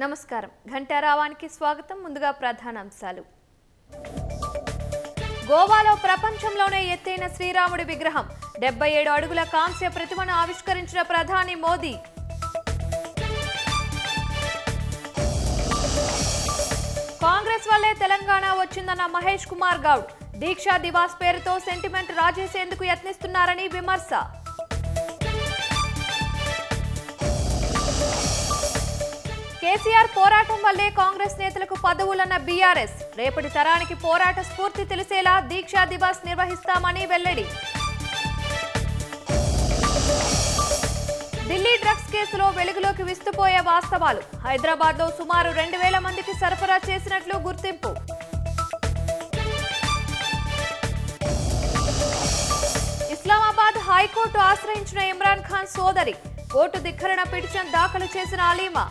నమస్కారం ఘంటారావానికి స్వాగతం ముందుగా ప్రధానాంశాలు గోవాలో ప్రపంచంలోనే ఎత్తైన శ్రీరాముడి విగ్రహం 77 అడుగుల కాంస్య ప్రతిమను ఆవిష్కరించిన ప్రధాని మోదీ కాంగ్రెస్ వల్లే తెలంగాణ వచ్చిందన్న మహేష్ కుమార్ గౌడ్ దీక్షా దివాస్ పేరుతో సెంటిమెంట్ రాజేసేందుకు యత్నిస్తున్నారని విమర్శ కేసీఆర్ పోరాటం వల్లే కాంగ్రెస్ నేతలకు పదవులన్న బీఆర్ఎస్ రేపటి తరానికి పోరాట స్ఫూర్తి తెలిసేలా దీక్షా దివాస్ నిర్వహిస్తామని వెల్లడి ఢిల్లీ డ్రగ్స్ కేసులో వెలుగులోకి విస్తుపోయే వాస్తవాలు హైదరాబాద్లో సుమారు 2000 మందికి సరఫరా చేసినట్లు గుర్తింపు ఇస్లామాబాద్ హైకోర్టు ఆశ్రయించిన ఇమ్రాన్ ఖాన్ సోదరి కోర్టు ధిక్కరణ పిటిషన్ దాఖలు చేసిన అలీమా